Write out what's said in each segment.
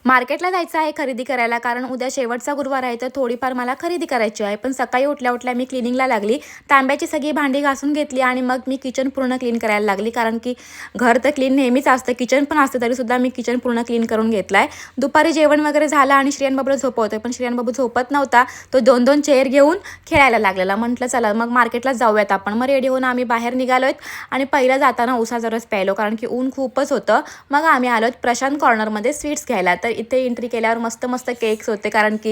मार्केटला जायचं आहे खरेदी करायला, कारण उद्या शेवटचा गुरुवार आहे तर थोडीफार मला खरेदी करायची आहे. पण सकाळी उठल्या-उठल्या मी क्लिनिंगला लागली. तांब्याची सगळी भांडी घासून घेतली आणि मग मी किचन पूर्ण क्लीन करायला लागली. कारण की घर तर क्लीन नेहमीच असतं, किचन पण असतं, तरीसुद्धा मी किचन पूर्ण क्लीन करून घेतला आहे. दुपारी जेवण वगैरे झालं आणि श्रियान बाबूला झोपवते, पण श्रियान बाबू झोपत नव्हता. तो 2-2 चेअर घेऊन खेळायला लागलेला. म्हटलं चला मग मार्केटला जाऊयात आपण. मग रेडी होऊन आम्ही बाहेर निघालोत आणि पहिलं जाताना उसाचा रस प्यायलो, कारण की ऊन खूपच होतं. मग आम्ही आलोत प्रशांत कॉर्नरमध्ये स्वीट्स घ्यायला. तर इथे एंट्री केल्यावर मस्त मस्त केक्स होते, कारण की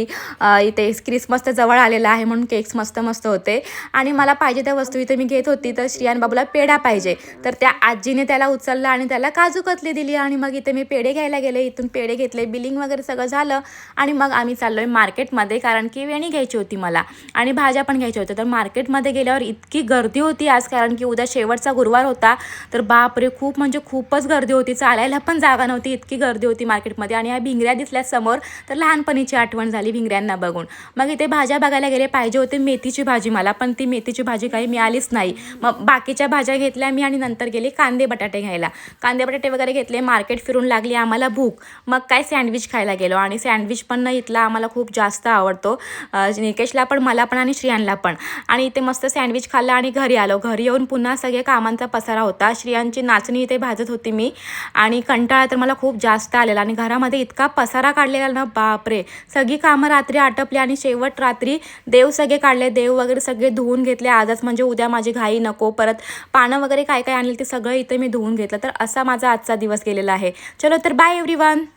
इथे क्रिसमस तर जवळ आलेला आहे म्हणून केक्स मस्त मस्त होते. आणि मला पाहिजे त्या वस्तू इथे मी घेत होती. तर श्रियान बाबूला पेढा पाहिजे, तर त्या आजीने त्याला उचललं आणि त्याला काजू कतली दिली. आणि मग इथे मी पेढे घ्यायला गेले. इथून पेढे घेतले, बिलिंग वगैरे सगळं झालं आणि मग आम्ही चाललोय मार्केटमध्ये, कारण की वेणी घ्यायची होती मला आणि भाज्या पण घ्यायच्या होत्या. तर मार्केटमध्ये गेल्यावर इतकी गर्दी होती आज, कारण की उद्या शेवटचा गुरुवार होता. तर बापरे, खूप म्हणजे खूपच गर्दी होती. चालायला पण जागा नव्हती, इतकी गर्दी होती मार्केटमध्ये. आणि ह्या भिंगऱ्या दिसल्या समोर, तर लहानपणीची आठवण झाली भिंगऱ्यांना बघून. मग इथे भाज्या बघायला गेले. पाहिजे होते मेथीची भाजी मला, पण ती मेथीची भाजी काही मिळालीच नाही. मग बाकीच्या भाज्या घेतल्या मी आणि नंतर गेले कांदे बटाटे घ्यायला. कांदे बटाटे वगैरे घेतले. मार्केट फिरून लागली आम्हाला भूक. मग काय सँडविच खायला गेलो आणि सँडविच पण इथला आम्हाला खूप जास्त आवडतो, निकेशला पण, मला पण आणि श्रियांला पण. आणि इथे मस्त सँडविच खाल्ला आणि घरी आलो. घरी येऊन पुन्हा सगळे कामांचा पसारा होता. श्रियांची नाचणी इथे भाजत होती मी आणि कंटाळा तर मला खूप जास्त आलेला आणि घरामध्ये इतका पसारा काढलेला ना, बापरे. सगळी कामं रात्री आटपली आणि शेवट रात्री देव सगळे काढले, देव वगैरे सगळे धुवून घेतले आजच, म्हणजे उद्या माझी घाई नको. परत पानं वगैरे काय काय आणले ते सगळं इथे मी धुवून घेतलं. तर असा माझा आजचा दिवस गेलेला आहे. चलो तर बाय एव्हरीवन.